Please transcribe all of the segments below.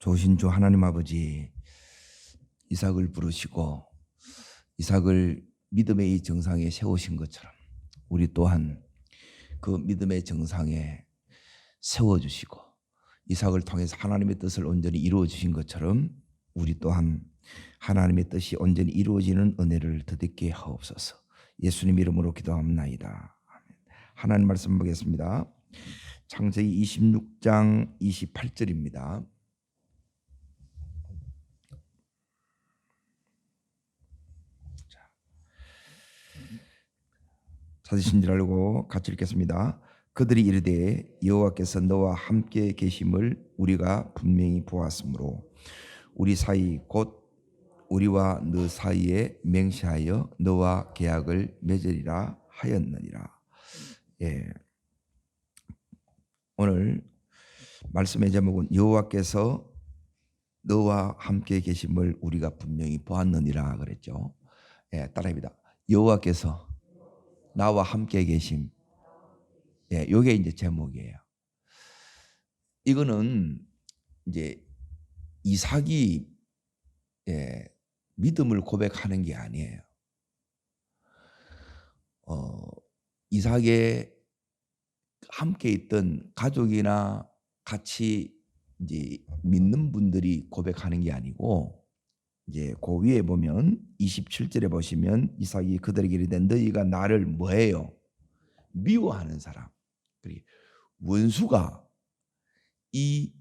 좋으신 주 하나님 아버지, 이삭을 부르시고 이삭을 믿음의 이 정상에 세우신 것처럼 우리 또한 그 믿음의 정상에 세워주시고 이삭을 통해서 하나님의 뜻을 온전히 이루어 주신 것처럼 우리 또한 하나님의 뜻이 온전히 이루어지는 은혜를 더듬게 하옵소서. 예수님 이름으로 기도합나이다. 아멘. 하나님 말씀 보겠습니다. 창세기 26장 28절입니다. 찾으신 줄 알고 같이 읽겠습니다. 그들이 이르되 여호와께서 너와 함께 계심을 우리가 분명히 보았으므로 우리 사이 곧 우리와 너 사이에 맹세하여 너와 계약을 맺으리라 하였느니라. 예. 오늘 말씀의 제목은 여호와께서 너와 함께 계심을 우리가 분명히 보았느니라 그랬죠. 예, 따라합니다. 여호와께서 나와 함께 계심. 예, 요게 이제 제목이에요. 이거는 이제 이삭이 믿음을 고백하는 게 아니에요. 이삭에 함께 있던 가족이나 같이 이제 믿는 분들이 고백하는 게 아니고, 이제 그 위에 보면 27절에 보시면 이삭이 그들에게 이르되 너희가 나를 뭐해요? 미워하는 사람. 그리고 원수가 이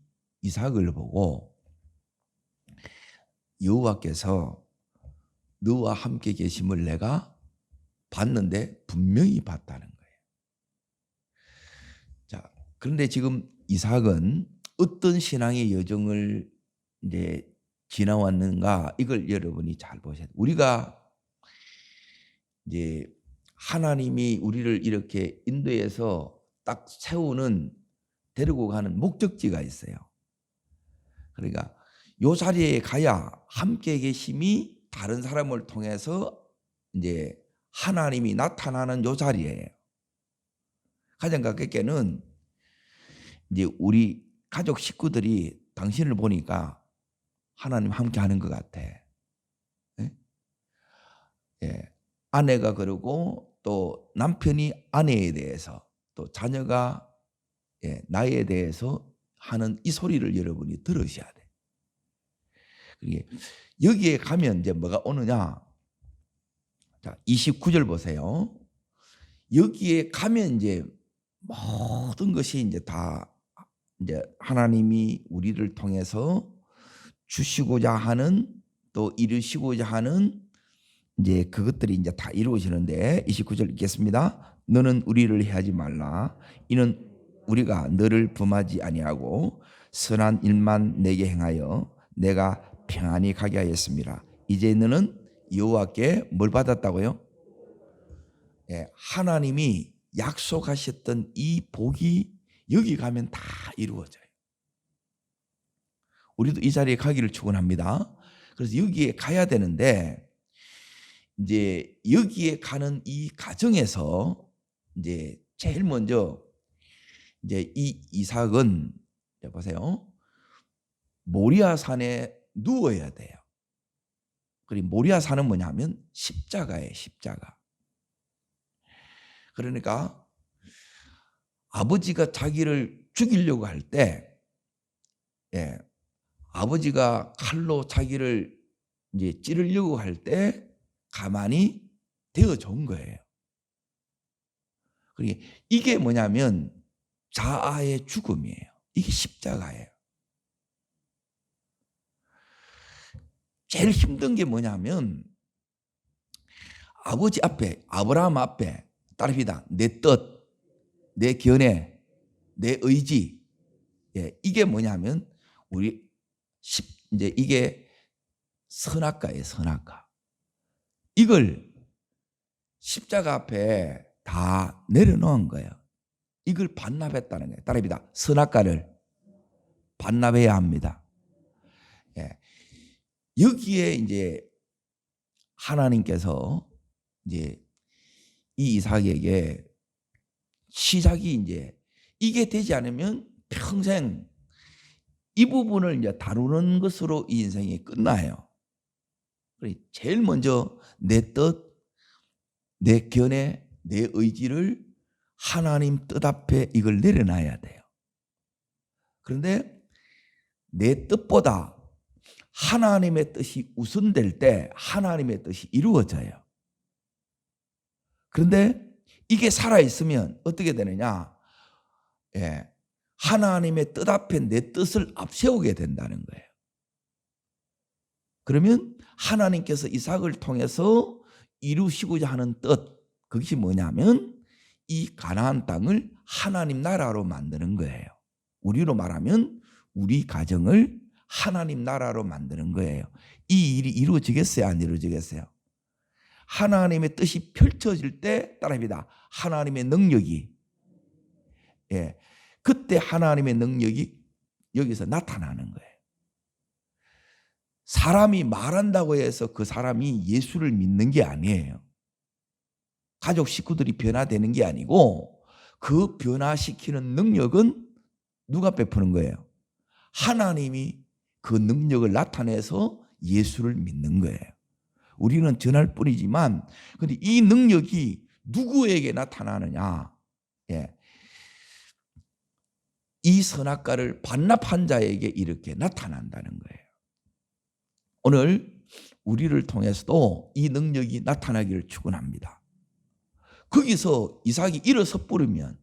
이삭을 보고 여호와께서 너와 함께 계심을 내가 봤는데 분명히 봤다는 거예요. 자, 그런데 지금 이삭은 어떤 신앙의 여정을 이제 지나왔는가, 이걸 여러분이 잘 보셔야 돼요. 우리가 이제 하나님이 우리를 이렇게 인도해서 딱 세우는, 데리고 가는 목적지가 있어요. 그러니까 요 자리에 가야 함께 계심이 다른 사람을 통해서 이제 하나님이 나타나는 요 자리예요. 가장 가깝게는 이제 우리 가족 식구들이 당신을 보니까 하나님 함께 하는 것 같아. 예? 예. 아내가 그러고 또 남편이 아내에 대해서, 또 자녀가 나에 대해서 하는 이 소리를 여러분이 들으셔야 돼. 여기에 가면 이제 뭐가 오느냐? 자, 29절 보세요. 여기에 가면 이제 모든 것이 이제 다 이제 하나님이 우리를 통해서 주시고자 하는, 또 이루시고자 하는 이제 그것들이 이제 다 이루어지는데, 29절 읽겠습니다. 너는 우리를 해하지 말라. 이는 우리가 너를 범하지 아니하고 선한 일만 내게 행하여 내가 평안히 가게 하였습니다. 이제 너는 여호와께 뭘 받았다고요? 예, 하나님이 약속하셨던 이 복이 여기 가면 다 이루어져요. 우리도 이 자리에 가기를 축원합니다. 그래서 여기에 가야 되는데, 이제 여기에 가는 이 과정에서 이제 제일 먼저 이제 이 이삭은 보세요. 모리아 산에 누워야 돼요. 그리고 모리아 산은 뭐냐면 십자가예요, 십자가. 그러니까 아버지가 자기를 죽이려고 할 때, 아버지가 칼로 자기를 이제 찌르려고 할 때 가만히 되어준 거예요. 그러니까 이게 뭐냐면 자아의 죽음이에요. 이게 십자가예요. 제일 힘든 게 뭐냐면 아버지 앞에, 아브라함 앞에 따릅니다. 내 뜻, 내 견해, 내 의지. 이게 뭐냐면 이제 이게 선악과예요, 선악과. 이걸 십자가 앞에 다 내려놓은 거예요. 이걸 반납했다는 거예요. 따릅니다. 선악과를 반납해야 합니다. 여기에 이제 하나님께서 이제 이 이삭에게 시작이 이제 이게 되지 않으면 평생 이 부분을 이제 다루는 것으로 이 인생이 끝나요. 제일 먼저 내 뜻, 내 견해, 내 의지를 하나님 뜻 앞에 이걸 내려놔야 돼요. 그런데 내 뜻보다 하나님의 뜻이 우선될 때 하나님의 뜻이 이루어져요. 그런데 이게 살아있으면 어떻게 되느냐? 하나님의 뜻 앞에 내 뜻을 앞세우게 된다는 거예요. 그러면 하나님께서 이삭을 통해서 이루시고자 하는 뜻, 그것이 뭐냐면 이 가나안 땅을 하나님 나라로 만드는 거예요. 우리로 말하면 우리 가정을 하나님 나라로 만드는 거예요. 이 일이 이루어지겠어요? 안 이루어지겠어요? 하나님의 뜻이 펼쳐질 때 따라합니다. 하나님의 능력이, 그때 하나님의 능력이 여기서 나타나는 거예요. 사람이 말한다고 해서 그 사람이 예수를 믿는 게 아니에요. 가족 식구들이 변화되는 게 아니고 그 변화시키는 능력은 누가 베푸는 거예요? 하나님이 그 능력을 나타내서 예수를 믿는 거예요. 우리는 전할 뿐이지만 근데 이 능력이 누구에게 나타나느냐? 이 선악과를 반납한 자에게 이렇게 나타난다는 거예요. 오늘 우리를 통해서도 이 능력이 나타나기를 축원합니다. 거기서 이삭이 일어서 부르면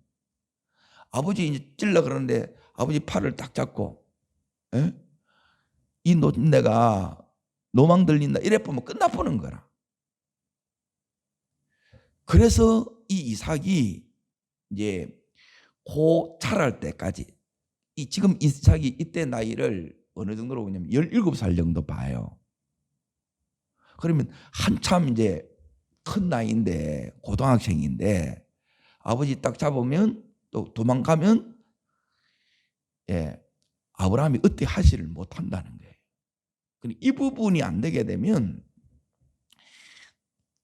아버지 이제 찔러 그러는데 아버지 팔을 딱 잡고 이 노인네가 노망 들린다 이래 보면 끝나보는 거라. 그래서 이 이삭이 이제 고 자랄 때까지 지금 이삭이 이때 나이를 어느 정도로 보냐면 17살 정도 봐요. 그러면 한참 이제 큰 나이인데 고등학생인데 아버지 딱 잡으면 또 도망가면 아브라함이 어떻게 하지를 못한다는 거예요. 이 부분이 안 되게 되면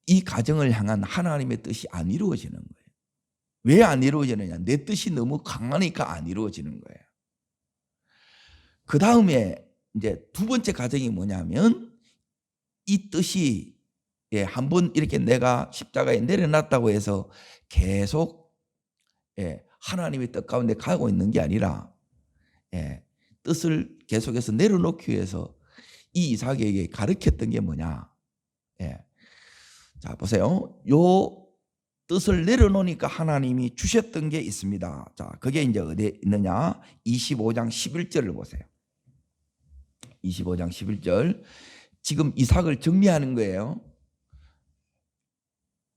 이 가정을 향한 하나님의 뜻이 안 이루어지는 거예요. 왜 안 이루어지느냐? 내 뜻이 너무 강하니까 안 이루어지는 거예요. 그 다음에 이제 두 번째 가정이 뭐냐면 이 뜻이 한번 이렇게 내가 십자가에 내려놨다고 해서 계속 하나님의 뜻 가운데 가고 있는 게 아니라 뜻을 계속해서 내려놓기 위해서 이 이삭에게 가르쳤던 게 뭐냐? 자 보세요. 요 뜻을 내려놓으니까 하나님이 주셨던 게 있습니다. 자 그게 이제 어디에 있느냐? 25장 11절을 보세요. 25장 11절 지금 이삭을 정리하는 거예요.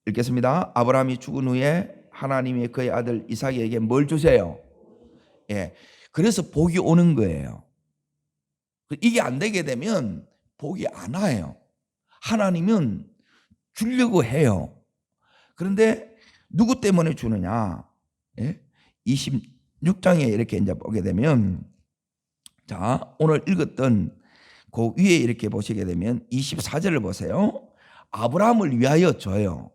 읽겠습니다. 아브라함이 죽은 후에 하나님이 그의 아들 이삭에게 뭘 주세요? 그래서 복이 오는 거예요. 이게 안 되게 되면 복이 안 와요. 하나님은 주려고 해요. 그런데 누구 때문에 주느냐? 26장에 이렇게 이제 보게 되면 자 오늘 읽었던 그 위에 이렇게 보시게 되면 24절을 보세요. 아브라함을 위하여 줘요.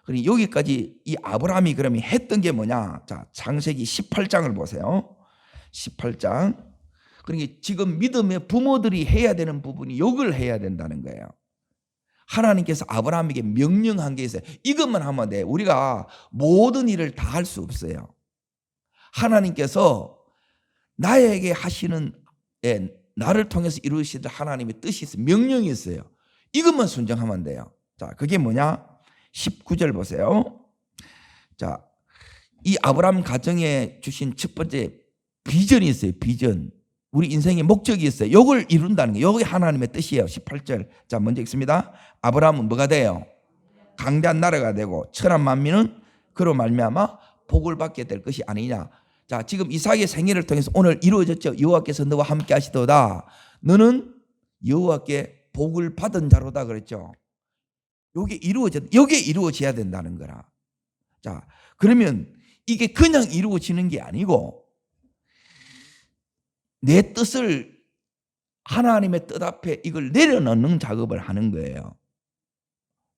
그리고 여기까지 이 아브라함이 그러면 했던 게 뭐냐? 자, 창세기 18장을 보세요. 18장. 그러니까 지금 믿음의 부모들이 해야 되는 부분이 이걸 해야 된다는 거예요. 하나님께서 아브라함에게 명령한 게 있어요. 이것만 하면 돼. 우리가 모든 일을 다 할 수 없어요. 하나님께서 나에게 하시는 나를 통해서 이루시는 하나님의 뜻이 있어요. 명령이 있어요. 이것만 순종하면 돼요. 자, 그게 뭐냐? 19절 보세요. 자, 이 아브라함 가정에 주신 첫 번째 비전이 있어요. 비전. 우리 인생의 목적이 있어요. 이걸 이룬다는 거예요. 이게 하나님의 뜻이에요. 18절. 자, 먼저 읽습니다. 아브라함은 뭐가 돼요? 강대한 나라가 되고 천한 만민은 그로 말미암아 복을 받게 될 것이 아니냐. 자, 지금 이삭의 생애를 통해서 오늘 이루어졌죠. 여호와께서 너와 함께 하시도다. 너는 여호와께 복을 받은 자로다 그랬죠. 이게 이루어져야 된다는 거라. 자, 그러면 이게 그냥 이루어지는 게 아니고 내 뜻을 하나님의 뜻 앞에 이걸 내려놓는 작업을 하는 거예요.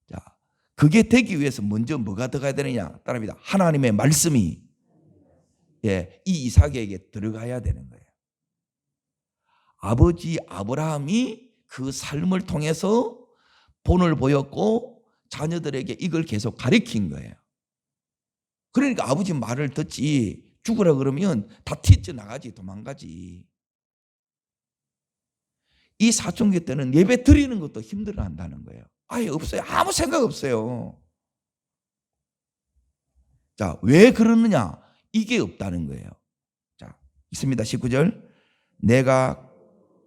자, 그게 되기 위해서 먼저 뭐가 들어가야 되느냐? 따라합니다. 하나님의 말씀이 이 이삭에게 들어가야 되는 거예요. 아버지 아브라함이 그 삶을 통해서 본을 보였고 자녀들에게 이걸 계속 가르친 거예요. 그러니까 아버지 말을 듣지, 죽으라 그러면 다 튀어나가지, 도망가지. 이 사춘기 때는 예배 드리는 것도 힘들어한다는 거예요. 아예 없어요. 아무 생각 없어요. 자, 왜 그러느냐? 이게 없다는 거예요. 자, 있습니다. 19절. 내가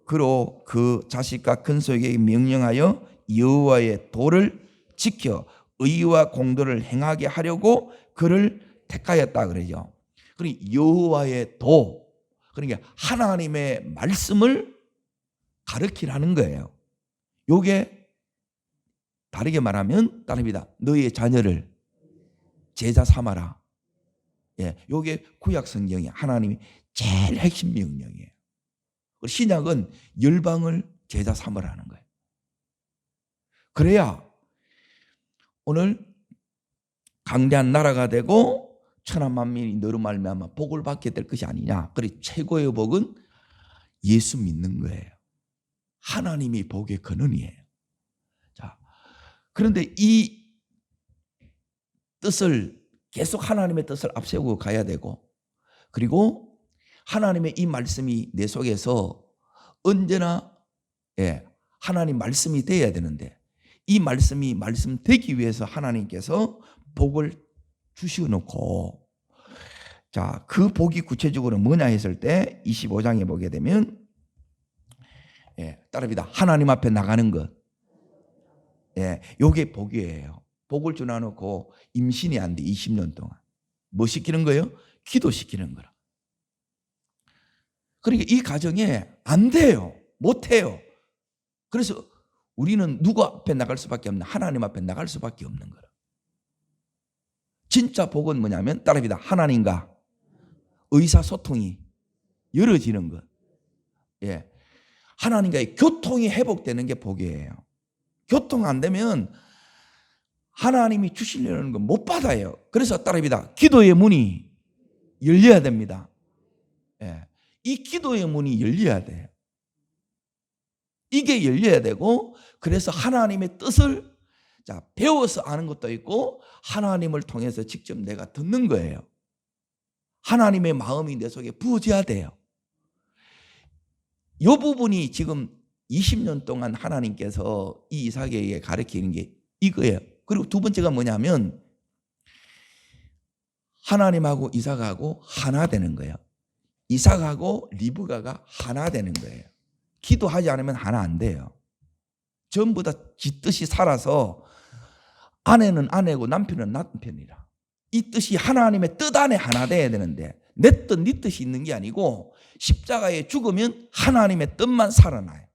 그로 그 자식과 근소에게 명령하여 여호와의 도를 지켜 의와 공도를 행하게 하려고 그를 택하였다 그러죠. 그러니까 여호와의 도, 그러니까 하나님의 말씀을 가르치라는 거예요. 요게 다르게 말하면 따릅니다. 너의 자녀를 제자 삼아라. 예, 요게 구약 성경이 하나님이 제일 핵심 명령이에요. 신약은 열방을 제자 삼으라는 거예요. 그래야 오늘 강대한 나라가 되고 천하 만민이 너로 말미암아 복을 받게 될 것이 아니냐. 그래 최고의 복은 예수 믿는 거예요. 하나님이 복의 근원이에요. 자, 그런데 이 뜻을 계속 하나님의 뜻을 앞세우고 가야 되고, 그리고 하나님의 이 말씀이 내 속에서 언제나 하나님 말씀이 되어야 되는데, 이 말씀이 말씀되기 위해서 하나님께서 복을 주시놓고, 자, 그 복이 구체적으로 뭐냐 했을 때 25장에 보게 되면 따릅니다. 하나님 앞에 나가는 것. 요게 복이에요. 복을 주놔놓고 임신이 안 돼. 20년 동안. 뭐 시키는 거예요? 기도시키는 거라. 그러니까 이 가정에 안 돼요. 못 해요. 그래서 우리는 누구 앞에 나갈 수밖에 없는, 하나님 앞에 나갈 수밖에 없는 거라. 진짜 복은 뭐냐면 따릅니다. 하나님과 의사소통이 열어지는 것. 하나님과의 교통이 회복되는 게 복이에요. 교통 안 되면 하나님이 주시려는 건 못 받아요. 그래서 따릅니다. 기도의 문이 열려야 됩니다. 이 기도의 문이 열려야 돼요. 이게 열려야 되고, 그래서 하나님의 뜻을 배워서 아는 것도 있고 하나님을 통해서 직접 내가 듣는 거예요. 하나님의 마음이 내 속에 부어져야 돼요. 이 부분이 지금 20년 동안 하나님께서 이 이삭에게 가르치는 게 이거예요. 그리고 두 번째가 뭐냐면 하나님하고 이삭하고 하나 되는 거예요. 이삭하고 리브가가 하나 되는 거예요. 기도하지 않으면 하나 안 돼요. 전부 다 지 뜻이 살아서 아내는 아내고 남편은 남편이라. 이 뜻이 하나님의 뜻 안에 하나 돼야 되는데 내 뜻, 네 뜻이 있는 게 아니고 십자가에 죽으면 하나님의 뜻만 살아나요.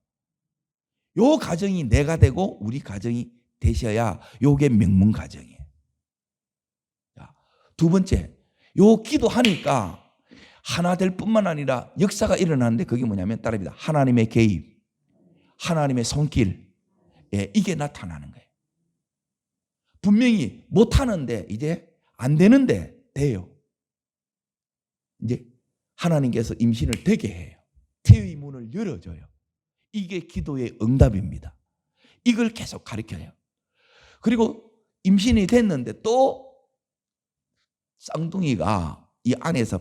요 가정이 내가 되고 우리 가정이 되셔야 요게 명문 가정이에요. 두 번째, 요 기도하니까 하나 될 뿐만 아니라 역사가 일어나는데 그게 뭐냐면 따릅니다. 하나님의 개입, 하나님의 손길, 이게 나타나는 거예요. 분명히 못하는데 이제 안 되는데 돼요. 이제 하나님께서 임신을 되게 해요. 태의 문을 열어줘요. 이게 기도의 응답입니다. 이걸 계속 가르쳐요. 그리고 임신이 됐는데 또 쌍둥이가 이 안에서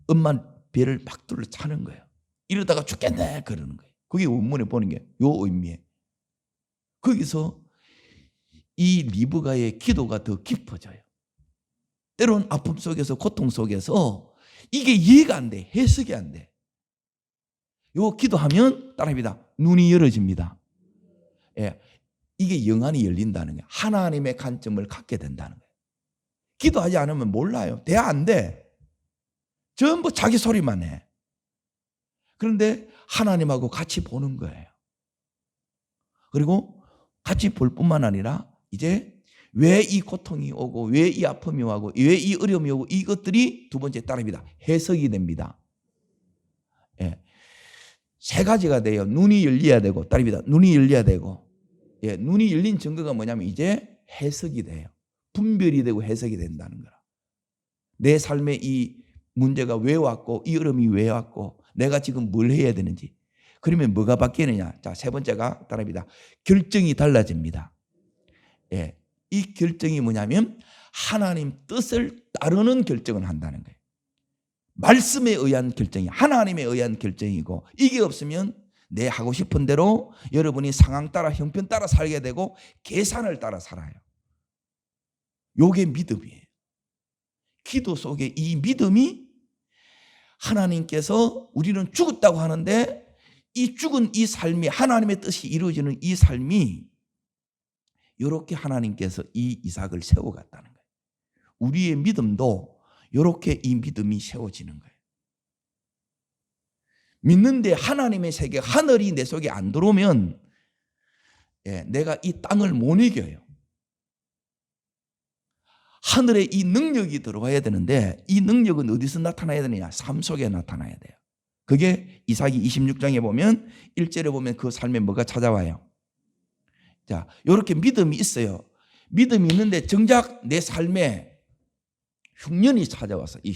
엄마 배를 막 둘러 차는 거예요. 이러다가 죽겠네 그러는 거예요. 그게 원문에 보는 게 요 의미예요. 거기서 이 리브가의 기도가 더 깊어져요. 때론 아픔 속에서 고통 속에서 이게 이해가 안 돼. 해석이 안 돼. 요 기도하면 따라합니다. 눈이 열어집니다. 이게 영안이 열린다는 거예요. 하나님의 관점을 갖게 된다는 거예요. 기도하지 않으면 몰라요. 돼 안 돼. 전부 자기 소리만 해. 그런데 하나님하고 같이 보는 거예요. 그리고 같이 볼 뿐만 아니라 이제 왜 이 고통이 오고 왜 이 아픔이 오고 왜 이 어려움이 오고 이것들이 두 번째 따릅니다. 해석이 됩니다. 세 가지가 돼요. 눈이 열려야 되고 따릅니다. 눈이 열려야 되고 눈이 열린 증거가 뭐냐면 이제 해석이 돼요. 분별이 되고 해석이 된다는 거라. 내 삶에 이 문제가 왜 왔고 이 어려움이 왜 왔고 내가 지금 뭘 해야 되는지 그러면 뭐가 바뀌느냐? 자, 세 번째가 따릅니다. 결정이 달라집니다. 예, 이 결정이 뭐냐면 하나님 뜻을 따르는 결정을 한다는 거예요. 말씀에 의한 결정이 하나님에 의한 결정이고, 이게 없으면 내 하고 싶은 대로 여러분이 상황 따라 형편 따라 살게 되고 계산을 따라 살아요. 요게 믿음이에요. 기도 속에 이 믿음이 하나님께서 우리는 죽었다고 하는데 이 죽은 이 삶이 하나님의 뜻이 이루어지는 이 삶이 이렇게 하나님께서 이 이삭을 세워갔다는 거예요. 우리의 믿음도 이렇게 이 믿음이 세워지는 거예요. 믿는데 하나님의 세계, 하늘이 내 속에 안 들어오면 내가 이 땅을 못 이겨요. 하늘에 이 능력이 들어와야 되는데 이 능력은 어디서 나타나야 되느냐? 삶 속에 나타나야 돼요. 그게 이삭이 26장에 보면 1절에 보면 그 삶에 뭐가 찾아와요? 자, 이렇게 믿음이 있어요. 믿음이 있는데 정작 내 삶에 흉년이 찾아와서 이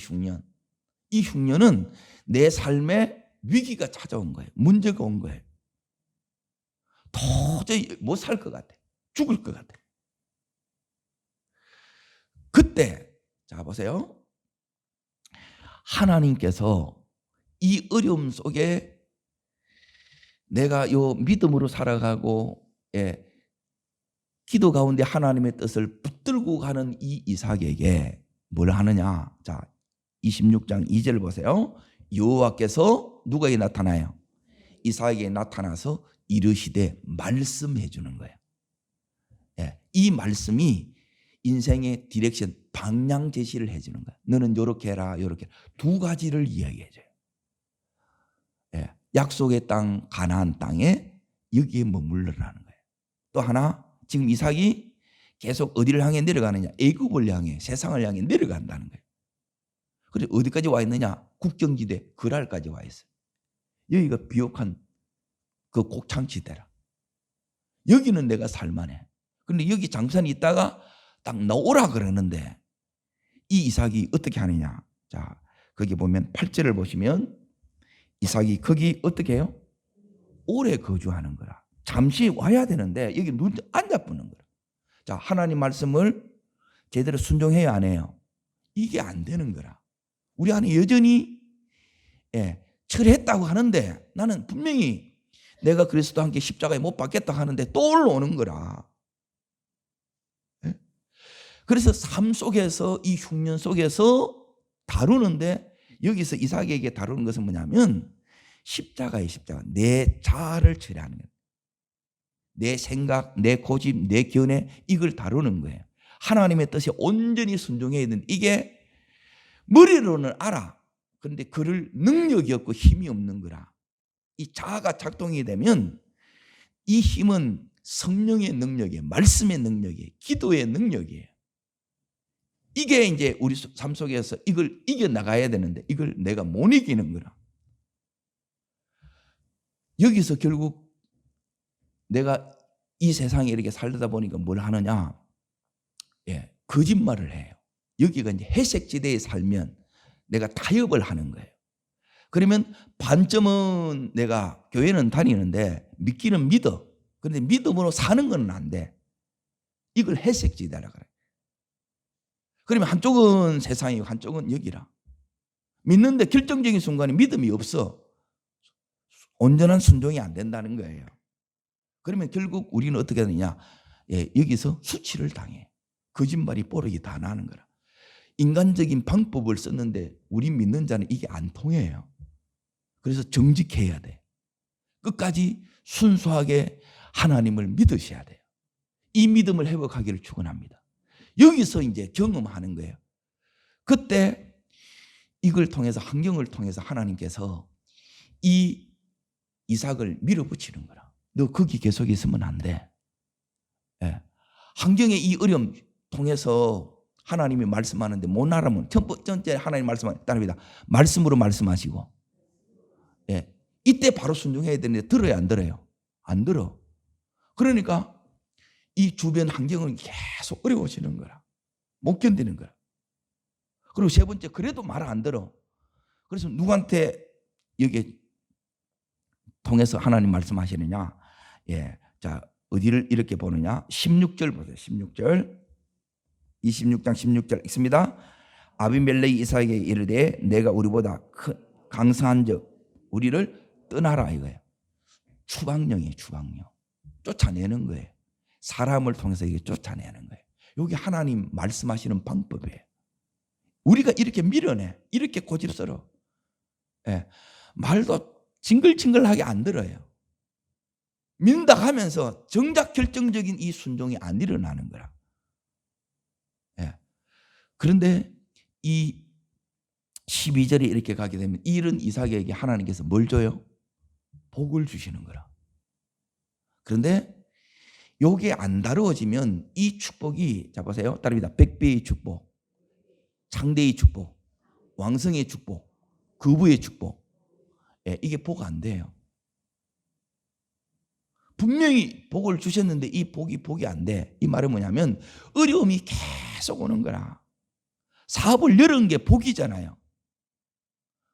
흉년은 내 삶에 위기가 찾아온 거예요. 문제가 온 거예요. 도저히 못 살 것 같아. 죽을 것 같아. 그때 자 보세요. 하나님께서 이 어려움 속에 내가 요 믿음으로 살아가고 기도 가운데 하나님의 뜻을 붙들고 가는 이 이삭에게 뭘 하느냐? 자, 26장 2절 보세요. 여호와께서 누구에게 나타나요? 이삭에게 나타나서 이르시되 말씀해 주는 거예요. 이 말씀이 인생의 디렉션, 방향 제시를 해 주는 거예요. 너는 요렇게 해라, 요렇게. 두 가지를 이야기해 줘요. 약속의 땅, 가나안 땅에 여기에 머물러라는 거예요. 또 하나, 지금 이삭이 계속 어디를 향해 내려가느냐? 애굽을 향해, 세상을 향해 내려간다는 거예요. 그래서 어디까지 와 있느냐? 국경지대 그랄까지 와 있어요. 여기가 비옥한 그 곡창지대라. 여기는 내가 살만해. 그런데 여기 장산이 있다가 딱 나오라 그러는데 이 이삭이 어떻게 하느냐? 자, 거기 보면 8절을 보시면 이삭이 거기 어떻게 해요? 오래 거주하는 거라. 잠시 와야 되는데 여기 눈 안 잡는 거라. 자, 하나님 말씀을 제대로 순종해야 안 해요? 이게 안 되는 거라. 우리 안에 여전히 철회했다고 하는데 나는 분명히 내가 그리스도와 함께 십자가에 못 박겠다 하는데 또 올라오는 거라. 그래서 삶 속에서 이 흉년 속에서 다루는데 여기서 이삭에게 다루는 것은 뭐냐면 십자가의 십자가. 내 자아를 처리하는 거예요. 내 생각, 내 고집, 내 견해 이걸 다루는 거예요. 하나님의 뜻에 온전히 순종해야 되는데 이게 머리로는 알아. 그런데 그럴 능력이 없고 힘이 없는 거라. 이 자아가 작동이 되면 이 힘은 성령의 능력이에요. 말씀의 능력이에요. 기도의 능력이에요. 이게 이제 우리 삶 속에서 이걸 이겨나가야 되는데 이걸 내가 못 이기는 거라. 여기서 결국 내가 이 세상에 이렇게 살다 보니까 뭘 하느냐? 거짓말을 해요. 여기가 이제 회색지대에 살면 내가 타협을 하는 거예요. 그러면 반점은 내가 교회는 다니는데 믿기는 믿어. 그런데 믿음으로 사는 건 안 돼. 이걸 회색지대라 그래. 그러면 한쪽은 세상이고 한쪽은 여기라. 믿는데 결정적인 순간에 믿음이 없어. 온전한 순종이 안 된다는 거예요. 그러면 결국 우리는 어떻게 하느냐? 여기서 수치를 당해. 거짓말이 뽀록이 다 나는 거라. 인간적인 방법을 썼는데 우리 믿는 자는 이게 안 통해요. 그래서 정직해야 돼. 끝까지 순수하게 하나님을 믿으셔야 돼요. 이 믿음을 회복하기를 축원합니다. 여기서 이제 경험하는 거예요. 그때 이걸 통해서 환경을 통해서 하나님께서 이 이삭을 밀어붙이는 거라. 너 거기 계속 있으면 안 돼. 환경의 이 어려움 통해서 하나님이 말씀하는데 못 알아면 첫 번째 하나님 말씀합니다. 말씀으로 말씀하시고 이때 바로 순종해야 되는데 들어야 안 들어요? 안 들어. 그러니까 이 주변 환경은 계속 어려워지는 거라. 못 견디는 거라. 그리고 세 번째 그래도 말 안 들어. 그래서 누구한테 여기 통해서 하나님 말씀하시느냐? 예, 자, 어디를 이렇게 보느냐? 16절 보세요. 16절, 26장 16절 읽습니다. 아비멜렉이 이삭에게 이르되 내가 우리보다 강성한즉 우리를 떠나라 이거예요. 추방령이에요. 추방령. 쫓아내는 거예요. 사람을 통해서 이게 쫓아내는 거예요. 여기 하나님 말씀하시는 방법이에요. 우리가 이렇게 밀어내, 이렇게 고집스러워. 예, 말도 징글징글하게 안 들어요. 민다 하면서 정작 결정적인 이 순종이 안 일어나는 거라. 예. 그런데 이 12절에 이렇게 가게 되면 이런 이삭에게 하나님께서 뭘 줘요? 복을 주시는 거라. 그런데 요게 안 다루어지면 이 축복이, 자 보세요. 따릅니다. 백배의 축복, 창대의 축복, 왕성의 축복, 거부의 축복. 예, 이게 복 안 돼요. 분명히 복을 주셨는데 이 복이 안 돼. 이 말은 뭐냐면 어려움이 계속 오는 거라. 사업을 열은 게 복이잖아요.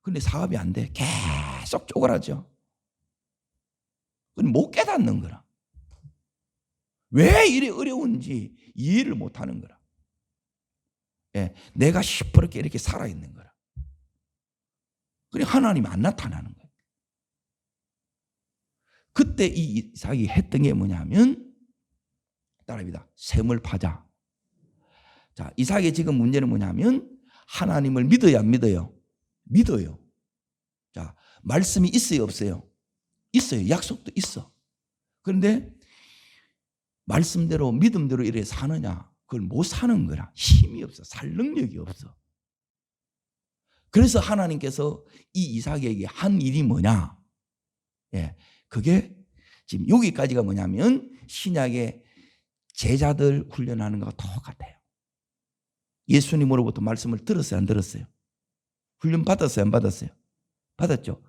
근데 사업이 안 돼. 계속 쪼그라져. 그건 못 깨닫는 거라. 왜 이래 어려운지 이해를 못 하는 거라. 예, 내가 시퍼렇게 이렇게 살아있는 거라. 그래 하나님이 안 나타나는 거예요. 그때 이 이삭이 했던 게 뭐냐면, 따라합니다. 샘을 파자. 자, 이삭의 지금 문제는 뭐냐면 하나님을 믿어야 안 믿어요? 믿어요. 자, 말씀이 있어요, 없어요? 있어요. 약속도 있어. 그런데 말씀대로 믿음대로 이렇게 사느냐? 그걸 못 사는 거라. 힘이 없어. 살 능력이 없어. 그래서 하나님께서 이 이삭에게 한 일이 뭐냐? 예, 그게 지금 여기까지가 뭐냐면 신약의 제자들 훈련하는 것과 똑같아요. 예수님으로부터 말씀을 들었어요, 안 들었어요? 훈련 받았어요, 안 받았어요? 받았죠.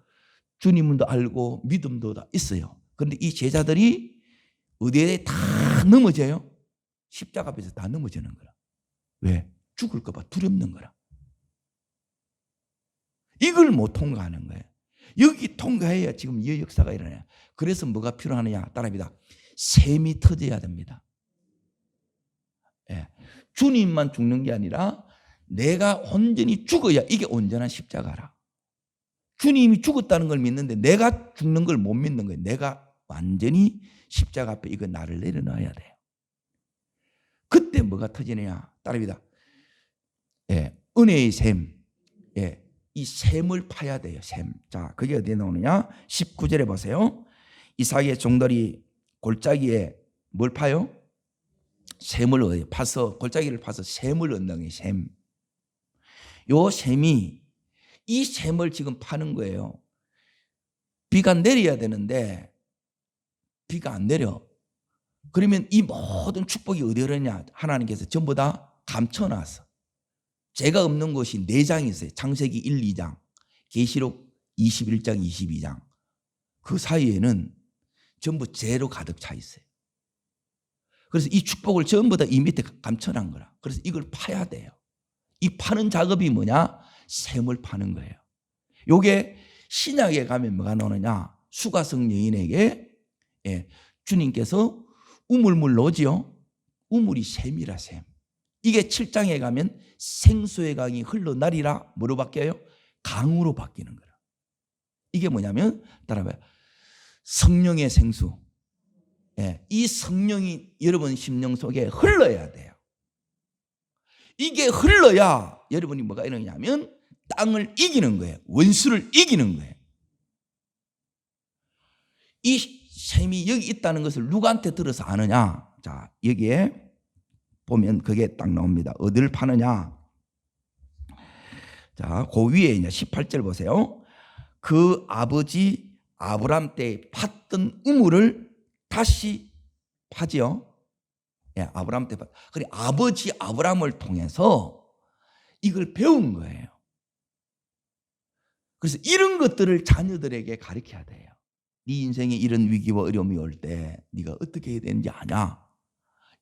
주님도 알고 믿음도 다 있어요. 그런데 이 제자들이 어디에 다 넘어져요? 십자가 앞에서 다 넘어지는 거라. 왜? 죽을까 봐 두렵는 거라. 이걸 못 통과하는 거예요. 여기 통과해야 지금 이 역사가 일어나요. 그래서 뭐가 필요하느냐? 따라합니다. 샘이 터져야 됩니다. 예. 주님만 죽는 게 아니라 내가 온전히 죽어야 이게 온전한 십자가라. 주님이 죽었다는 걸 믿는데 내가 죽는 걸 못 믿는 거예요. 내가 완전히 십자가 앞에 이거 나를 내려놔야 돼요. 그때 뭐가 터지느냐? 따라합니다. 예. 은혜의 샘. 예. 이 샘을 파야 돼요. 샘. 자, 그게 어디에 나오느냐? 19절에 보세요. 이삭의 종들이 골짜기에 뭘 파요? 샘을 파서, 골짜기를 파서 샘을 얻는 거예요. 샘. 요 샘이, 이 샘을 지금 파는 거예요. 비가 내려야 되는데 비가 안 내려. 그러면 이 모든 축복이 어디로 오냐? 하나님께서 전부 다 감춰놨어. 죄가 없는 것이 4장이 있어요. 창세기 1, 2장, 계시록 21장, 22장. 그 사이에는 전부 죄로 가득 차 있어요. 그래서 이 축복을 전부 다 이 밑에 감춰놓은 거라. 그래서 이걸 파야 돼요. 이 파는 작업이 뭐냐? 샘을 파는 거예요. 요게 신약에 가면 뭐가 나오느냐? 수가성 여인에게 주님께서 우물물 넣지요. 우물이 샘이라 샘. 이게 7장에 가면 생수의 강이 흘러나리라 뭐로 바뀌어요? 강으로 바뀌는 거라. 이게 뭐냐면 따라봐요. 성령의 생수. 이 성령이 여러분 심령 속에 흘러야 돼요. 이게 흘러야 여러분이 뭐가 일어나냐면 땅을 이기는 거예요. 원수를 이기는 거예요. 이 샘이 여기 있다는 것을 누구한테 들어서 아느냐? 자, 여기에 보면 그게 딱 나옵니다. 어디를 파느냐? 자, 그 위에 이제 18절 보세요. 그 아버지 아브람 때 팠던 우물을 다시 파지요. 예, 아브람 때 그래 아버지 아브람을 통해서 이걸 배운 거예요. 그래서 이런 것들을 자녀들에게 가르쳐야 돼요. 네 인생에 이런 위기와 어려움이 올 때 네가 어떻게 해야 되는지 아냐?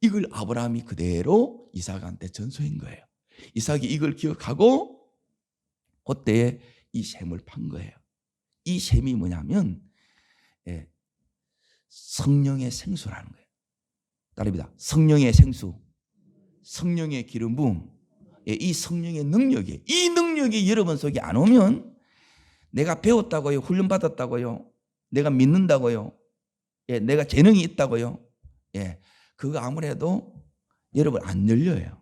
이걸 아브라함이 그대로 이삭한테 전수한 거예요. 이삭이 이걸 기억하고 그때에 이 샘을 판 거예요. 이 샘이 뭐냐면 성령의 생수라는 거예요. 따릅니다. 성령의 생수, 성령의 기름 부음, 이 성령의 능력이, 이 능력이 여러분 속에 안 오면 내가 배웠다고요, 훈련받았다고요, 내가 믿는다고요, 내가 재능이 있다고요, 그거 아무래도 여러분 안 열려요.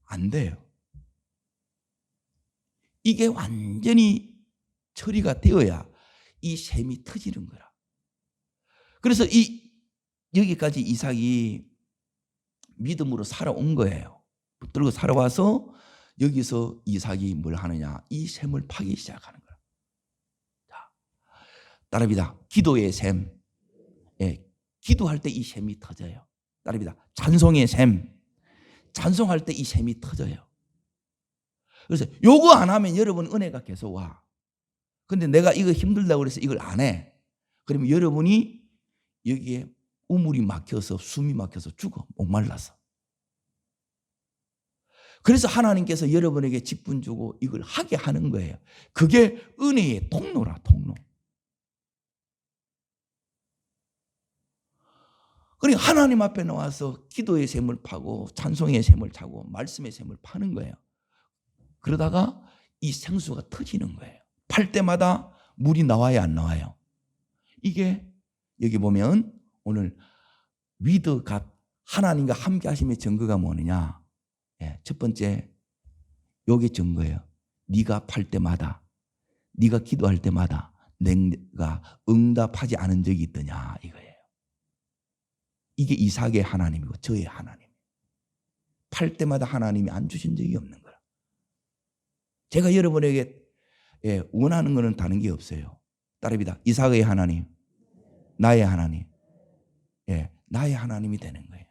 안 돼요. 이게 완전히 처리가 되어야 이 셈이 터지는 거라. 그래서 여기까지 이삭이 믿음으로 살아온 거예요. 붙들고 살아와서 여기서 이삭이 뭘 하느냐, 이 셈을 파기 시작하는 거야. 자, 따라합니다. 기도의 셈. 기도할 때 이 셈이 터져요. 따라합니다. 찬송의 셈. 찬송할 때 이 셈이 터져요. 그래서 요거 안 하면 여러분 은혜가 계속 와. 근데 내가 이거 힘들다고 그래서 이걸 안 해. 그러면 여러분이 여기에 우물이 막혀서 숨이 막혀서 죽어. 목말라서. 그래서 하나님께서 여러분에게 직분 주고 이걸 하게 하는 거예요. 그게 은혜의 통로라, 통로. 그러니까 하나님 앞에 나와서 기도의 셈을 파고 찬송의 셈을 차고 말씀의 셈을 파는 거예요. 그러다가 이 생수가 터지는 거예요. 팔 때마다 물이 나와야 안 나와요. 이게 여기 보면 오늘 with God, 하나님과 함께 하심의 증거가 뭐느냐. 첫 번째 요게 증거예요. 네가 팔 때마다, 네가 기도할 때마다 내가 응답하지 않은 적이 있더냐 이거예요. 이게 이삭의 하나님이고 저의 하나님. 팔 때마다 하나님이 안 주신 적이 없는 거라. 제가 여러분에게 원하는 것은 다른 게 없어요. 따릅니다. 이삭의 하나님, 나의 하나님, 나의 하나님이 되는 거예요.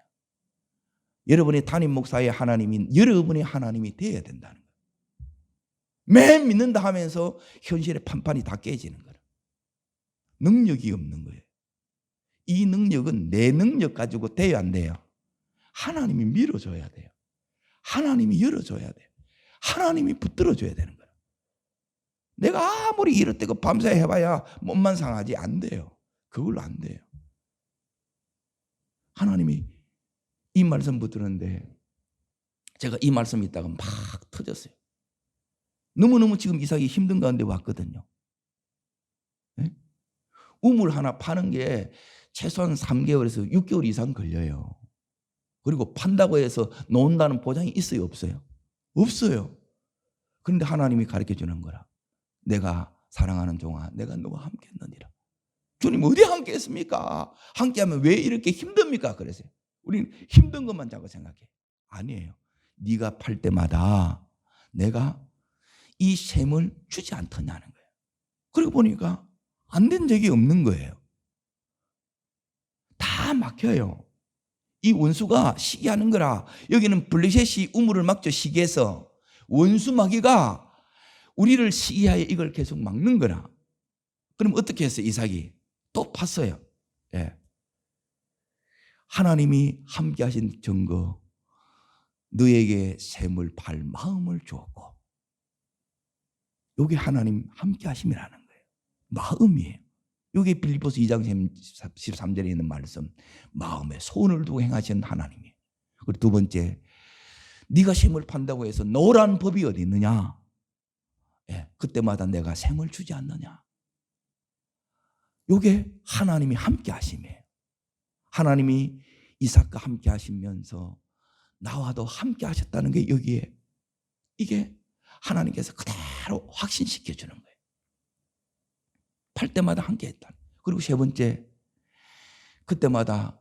여러분의 담임 목사의 하나님이 여러분의 하나님이 되어야 된다는 거예요. 맨 믿는다 하면서 현실의 판판이 다 깨지는 거예요. 능력이 없는 거예요. 이 능력은 내 능력 가지고 돼야 안 돼요. 하나님이 밀어줘야 돼요. 하나님이 열어줘야 돼요. 하나님이 붙들어줘야 되는 거예요. 내가 아무리 이렇다고 밤새 해봐야 몸만 상하지 안 돼요. 그걸로 안 돼요. 하나님이 이 말씀 붙들었는데 제가 이 말씀이 있다가 막 터졌어요. 너무너무 지금 이삭이 힘든 가운데 왔거든요. 우물 하나 파는 게 최소한 3개월에서 6개월 이상 걸려요. 그리고 판다고 해서 놓는다는 보장이 있어요, 없어요? 없어요. 그런데 하나님이 가르쳐 주는 거라. 내가 사랑하는 종아, 내가 너와 함께 했느니라. 주님 어디 함께 했습니까? 함께하면 왜 이렇게 힘듭니까? 그래서요. 우리는 힘든 것만 자꾸 생각해. 아니에요. 네가 팔 때마다 내가 이 셈을 주지 않더냐는 거예요. 그리고 보니까 안 된 적이 없는 거예요. 다 막혀요. 이 원수가 시기하는 거라. 여기는 블레셋이 우물을 막죠. 시기해서. 원수 마귀가 우리를 시기하여 이걸 계속 막는 거라. 그럼 어떻게 했어요? 이삭이 또 팠어요. 하나님이 함께 하신 증거, 너에게 셈을 팔 마음을 주었고, 이게 하나님 함께 하심이라는 거예요. 마음이에요. 이게 빌립보서 2장 13절에 있는 말씀, 마음에 소원을 두고 행하신 하나님이에요. 그리고 두 번째, 네가 셈을 판다고 해서 너란 법이 어디 있느냐? 그때마다 내가 셈을 주지 않느냐? 이게 하나님이 함께 하심이에요. 하나님이 이삭과 함께 하시면서 나와도 함께 하셨다는 게 여기에, 이게 하나님께서 그대로 확신시켜 주는 거예요. 팔 때마다 함께 했다. 그리고 세 번째, 그때마다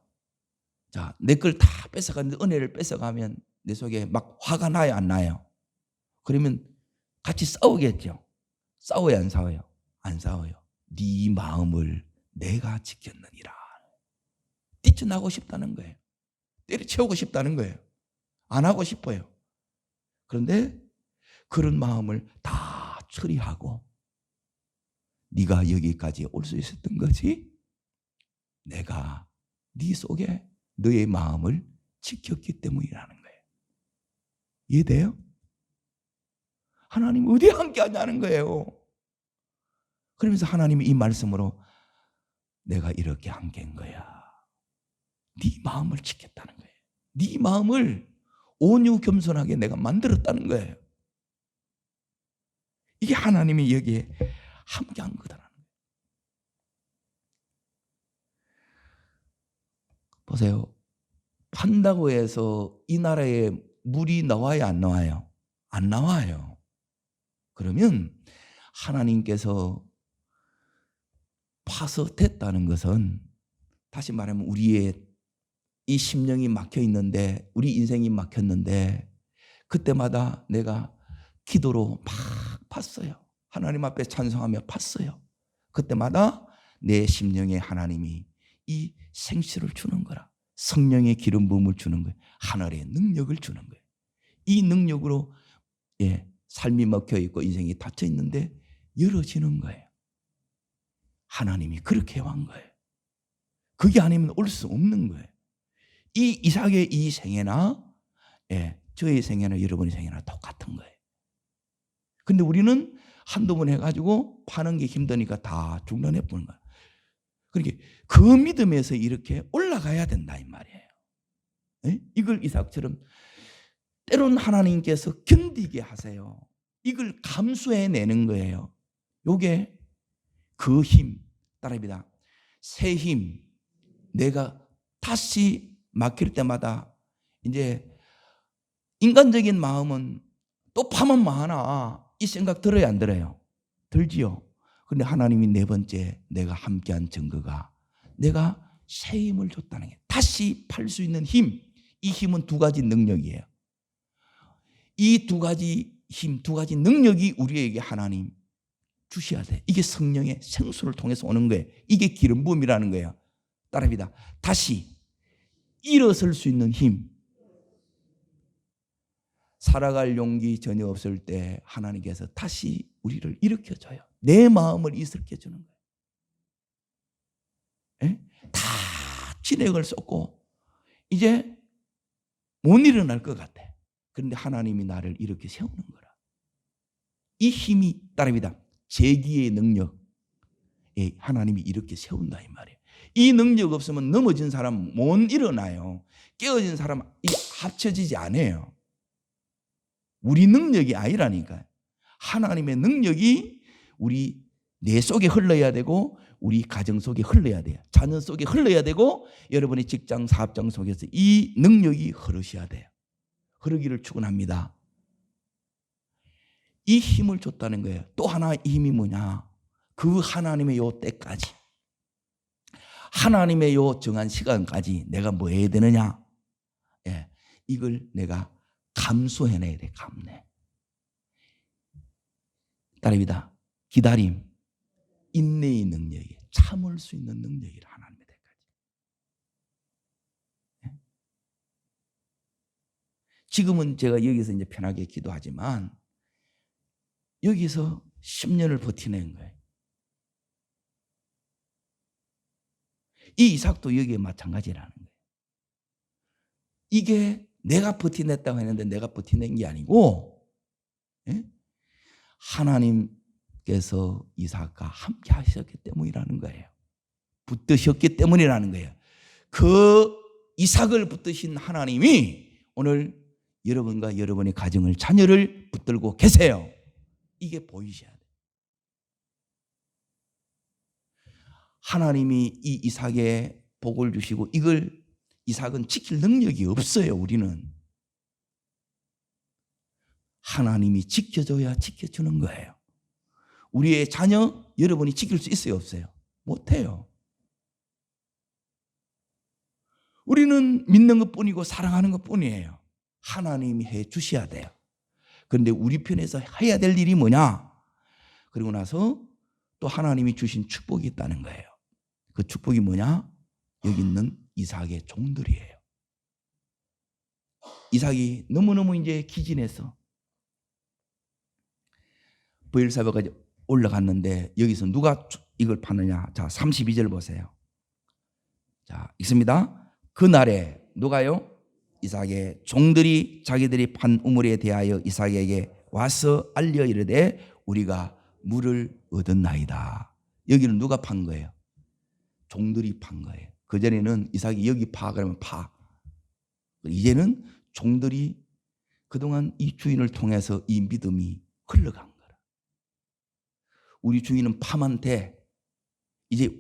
자, 내 걸 다 뺏어가는데 은혜를 뺏어가면 내 속에 막 화가 나요, 안 나요? 그러면 같이 싸우겠죠. 싸워요, 안 싸워요? 안 싸워요. 네 마음을 내가 지켰느니라. 뛰쳐나고 싶다는 거예요. 때려치우고 싶다는 거예요. 안 하고 싶어요. 그런데 그런 마음을 다 처리하고 네가 여기까지 올 수 있었던 거지? 내가 네 속에 너의 마음을 지켰기 때문이라는 거예요. 이해돼요? 하나님 어디 함께 하냐는 거예요. 그러면서 하나님이 이 말씀으로 내가 이렇게 한 게인 거야. 네 마음을 지켰다는 거예요. 네 마음을 온유 겸손하게 내가 만들었다는 거예요. 이게 하나님이 여기에 함께한 거다라는 거예요. 보세요. 판다고 해서 이 나라에 물이 나와요, 안 나와요? 안 나와요. 그러면 하나님께서 파서 됐다는 것은, 다시 말하면 우리의 이 심령이 막혀 있는데, 우리 인생이 막혔는데, 그때마다 내가 기도로 막 팠어요. 하나님 앞에 찬송하며 팠어요. 그때마다 내 심령에 하나님이 이 생수를 주는 거라. 성령의 기름 부음을 주는 거예요. 하늘의 능력을 주는 거예요. 이 능력으로 삶이 먹혀 있고 인생이 닫혀 있는데 열어지는 거예요. 하나님이 그렇게 해온 거예요. 그게 아니면 올 수 없는 거예요. 이 이삭의 이 생애나 저의 생애나 여러분의 생애나 똑같은 거예요. 근데 우리는 한두 번 해가지고 파는 게 힘드니까 다 중단해 보는 거예요. 그러니까 그 믿음에서 이렇게 올라가야 된다 이 말이에요. 이걸 이삭처럼 때론 하나님께서 견디게 하세요. 이걸 감수해내는 거예요. 요게 그 힘, 따라합니다. 새 힘, 내가 다시 막힐 때마다 이제 인간적인 마음은 또 파면 많아. 이 생각 들어야 안 들어요? 들지요. 그런데 하나님이 네 번째 내가 함께한 증거가 내가 새 힘을 줬다는 게, 다시 팔 수 있는 힘. 이 힘은 두 가지 능력이에요. 이 두 가지 힘, 두 가지 능력이 우리에게 하나님 주셔야 돼. 이게 성령의 생수를 통해서 오는 거예요. 이게 기름 부음이라는 거예요. 따라합니다. 다시 일어설 수 있는 힘. 살아갈 용기 전혀 없을 때 하나님께서 다시 우리를 일으켜줘요. 내 마음을 일으켜주는 거예요. 다 진액을 쏟고 이제 못 일어날 것 같아. 그런데 하나님이 나를 이렇게 세우는 거라. 이 힘이 따릅니다. 재기의 능력. 하나님이 이렇게 세운다 이 말이에요. 이 능력 없으면 넘어진 사람 못 일어나요. 깨어진 사람 이게 합쳐지지 않아요. 우리 능력이 아니라니까요. 하나님의 능력이 우리 내 속에 흘러야 되고 우리 가정 속에 흘러야 돼요. 자녀 속에 흘러야 되고 여러분의 직장 사업장 속에서 이 능력이 흐르셔야 돼요. 흐르기를 축원합니다. 이 힘을 줬다는 거예요. 또 하나의 힘이 뭐냐? 그 하나님의 요 때까지, 하나님의 요 정한 시간까지 내가 뭐 해야 되느냐? 이걸 내가 감수해내야 돼. 감내. 따릅니다. 기다림, 인내의 능력이, 참을 수 있는 능력이라. 하나님의 때까지. 지금은 제가 여기서 이제 편하게 기도하지만 여기서 10년을 버티는 거예요. 이 이삭도 여기에 마찬가지라는 거예요. 이게 내가 버티냈다고 했는데 내가 버티낸 게 아니고 하나님께서 이삭과 함께 하셨기 때문이라는 거예요. 붙드셨기 때문이라는 거예요. 그 이삭을 붙드신 하나님이 오늘 여러분과 여러분의 가정을, 자녀를 붙들고 계세요. 이게 보이셔야 돼요. 하나님이 이 이삭에 복을 주시고 이걸 이삭은 지킬 능력이 없어요. 우리는 하나님이 지켜줘야 지켜주는 거예요. 우리의 자녀 여러분이 지킬 수 있어요, 없어요? 못해요. 우리는 믿는 것뿐이고 사랑하는 것뿐이에요. 하나님이 해 주셔야 돼요. 그런데 우리 편에서 해야 될 일이 뭐냐? 그리고 나서 또 하나님이 주신 축복이 있다는 거예요. 그 축복이 뭐냐? 여기 있는 이삭의 종들이에요. 이삭이 너무너무 이제 기진해서 브엘사바까지 올라갔는데 여기서 누가 이걸 파느냐? 자, 32절 보세요. 자, 읽습니다. 그날에 누가요? 이삭의 종들이 자기들이 판 우물에 대하여 이삭에게 와서 알려 이르되 우리가 물을 얻었나이다. 여기는 누가 판 거예요? 종들이 판 거예요. 그전에는 이삭이 여기 파 그러면 파. 이제는 종들이 그동안 이 주인을 통해서 이 믿음이 흘러간 거라. 우리 주인은 파면 돼. 이제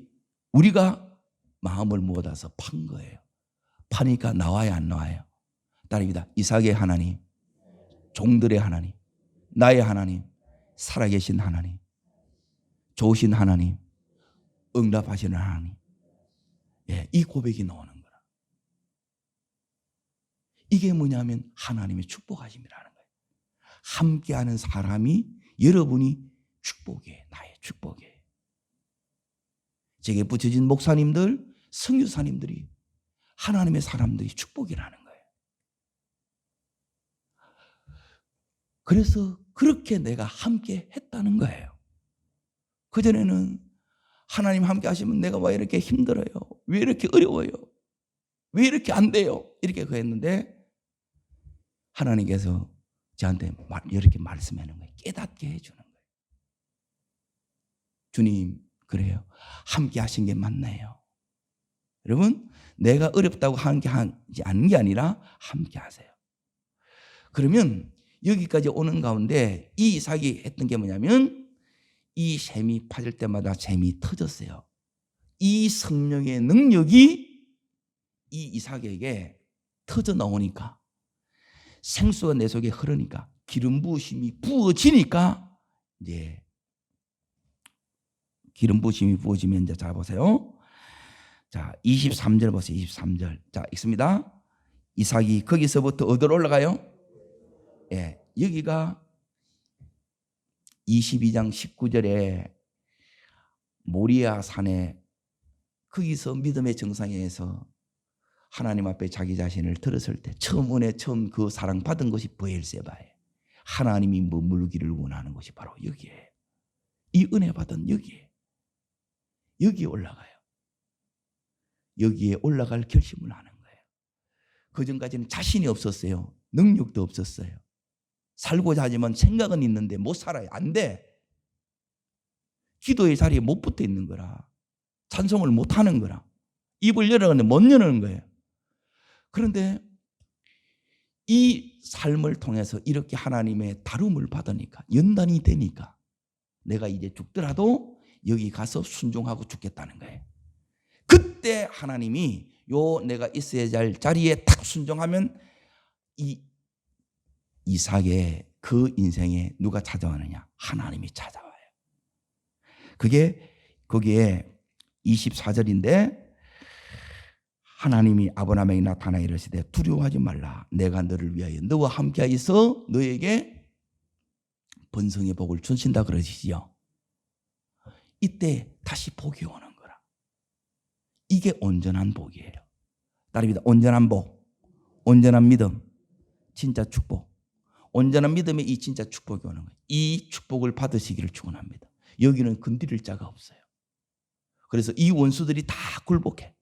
우리가 마음을 모아서 판 거예요. 파니까 나와야 안 나와요? 따릅니다. 이삭의 하나님, 종들의 하나님, 나의 하나님, 살아계신 하나님, 좋으신 하나님, 응답하시는 하나님. 예, 이 고백이 나오는 거라. 이게 뭐냐면 하나님의 축복하심이라는 거예요. 함께하는 사람이 여러분이 축복이에요. 나의 축복이에요. 제게 붙여진 목사님들, 선교사님들이 하나님의 사람들이 축복이라는 거예요. 그래서 그렇게 내가 함께 했다는 거예요. 그전에는 하나님 함께 하시면 내가 왜 이렇게 힘들어요? 왜 이렇게 어려워요? 왜 이렇게 안 돼요? 이렇게 그랬는데 하나님께서 저한테 이렇게 말씀하는 거예요. 깨닫게 해주는 거예요. 주님, 그래요. 함께 하신 게 맞나요? 여러분, 내가 어렵다고 함께 하지 않는 게 아니라 함께 하세요. 그러면 여기까지 오는 가운데 이 이삭이 했던 게 뭐냐면 이 샘이 파질 때마다 샘이 터졌어요. 이 성령의 능력이 이 이삭에게 터져 나오니까 생수가 내 속에 흐르니까 기름 부으심이 부어지니까 이제 기름 부으심이 부어지면 이제 잘 보세요. 자, 23절 보세요. 23절. 자, 읽습니다. 이삭이 거기서부터 어디로 올라가요? 예, 여기가 22장 19절에 모리아 산에 거기서 믿음의 정상에서 하나님 앞에 자기 자신을 들었을 때 처음 은혜 처음 그 사랑 받은 것이 브엘세바예요. 하나님이 머물기를 원하는 것이 바로 여기에 이 은혜 받은 여기에 올라가요. 여기에 올라갈 결심을 하는 거예요. 그전까지는 자신이 없었어요. 능력도 없었어요. 살고자 하지만 생각은 있는데 못 살아요. 안 돼. 기도의 자리에 못 붙어 있는 거라. 찬송을 못 하는 거라. 입을 열어가는데 못 여는 거예요. 그런데 이 삶을 통해서 이렇게 하나님의 다룸을 받으니까 연단이 되니까 내가 이제 죽더라도 여기 가서 순종하고 죽겠다는 거예요. 그때 하나님이 요 내가 있어야 할 자리에 딱 순종하면 이 이삭의 그 인생에 누가 찾아오느냐? 하나님이 찾아와요. 그게 거기에 24절인데 하나님이 아브라함에게 나타나 이르시되 두려워하지 말라. 내가 너를 위하여 너와 함께 있어 너에게 번성의 복을 주신다 그러시지요. 이때 다시 복이 오는 거라. 이게 온전한 복이에요. 따릅니다. 온전한 복, 온전한 믿음, 진짜 축복. 온전한 믿음에 이 진짜 축복이 오는 거예요. 이 축복을 받으시기를 축원합니다. 여기는 건드릴 자가 없어요. 그래서 이 원수들이 다 굴복해.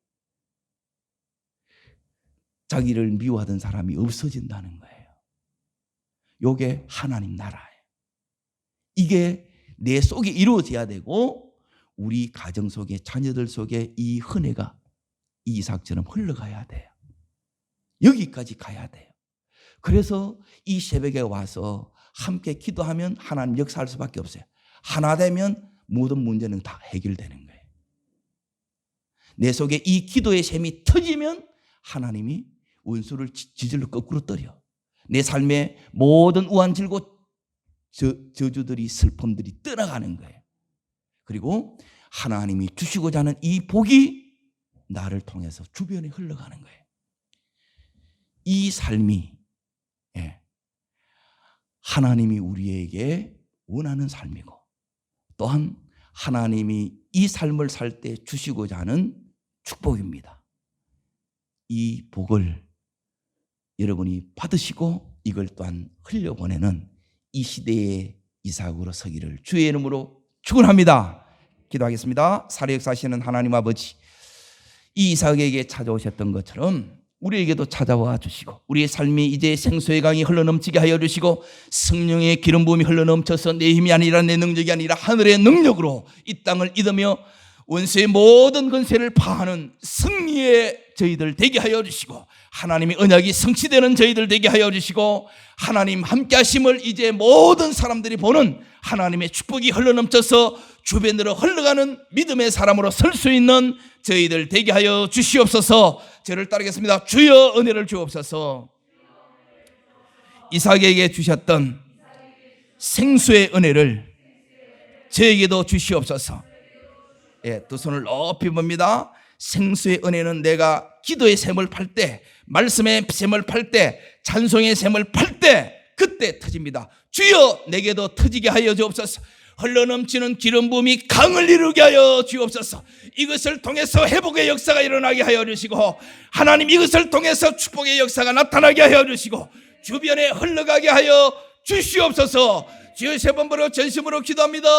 자기를 미워하던 사람이 없어진다는 거예요. 이게 하나님 나라예요. 이게 내 속에 이루어져야 되고 우리 가정 속에 자녀들 속에 이 은혜가 이 이삭처럼 흘러가야 돼요. 여기까지 가야 돼요. 그래서 이 새벽에 와서 함께 기도하면 하나님 역사할 수밖에 없어요. 하나 되면 모든 문제는 다 해결되는 거예요. 내 속에 이 기도의 샘이 터지면 하나님이 원수를 지질로 거꾸로 떨려. 내 삶의 모든 우환질고 저주들이 슬픔들이 떠나가는 거예요. 그리고 하나님이 주시고자 하는 이 복이 나를 통해서 주변에 흘러가는 거예요. 이 삶이 하나님이 우리에게 원하는 삶이고 또한 하나님이 이 삶을 살 때 주시고자 하는 축복입니다. 이 복을 여러분이 받으시고 이걸 또한 흘려보내는 이 시대의 이삭으로 서기를 주의 이름으로 축원합니다. 기도하겠습니다. 살아 역사하시는 하나님 아버지, 이 이삭에게 찾아오셨던 것처럼 우리에게도 찾아와 주시고 우리의 삶이 이제 생수의 강이 흘러넘치게 하여 주시고 성령의 기름 부음이 흘러넘쳐서 내 힘이 아니라 내 능력이 아니라 하늘의 능력으로 이 땅을 이으며 원수의 모든 권세를 파하는 승리의 저희들 되게 하여 주시고, 하나님의 언약이 성취되는 저희들 되게 하여 주시고, 하나님 함께 하심을 이제 모든 사람들이 보는 하나님의 축복이 흘러넘쳐서 주변으로 흘러가는 믿음의 사람으로 설 수 있는 저희들 되게 하여 주시옵소서. 저를 따르겠습니다. 주여 은혜를 주옵소서. 이삭에게 주셨던 생수의 은혜를 저에게도 주시옵소서. 예, 두 손을 높이 봅니다. 생수의 은혜는 내가 기도의 샘을 팔 때, 말씀의 샘을 팔 때, 찬송의 샘을 팔 때 그때 터집니다. 주여 내게도 터지게 하여 주옵소서. 흘러넘치는 기름 부음이 강을 이루게 하여 주옵소서. 이것을 통해서 회복의 역사가 일어나게 하여 주시고, 하나님 이것을 통해서 축복의 역사가 나타나게 하여 주시고, 주변에 흘러가게 하여 주시옵소서. 주여 세 번 부르고 전심으로 기도합니다.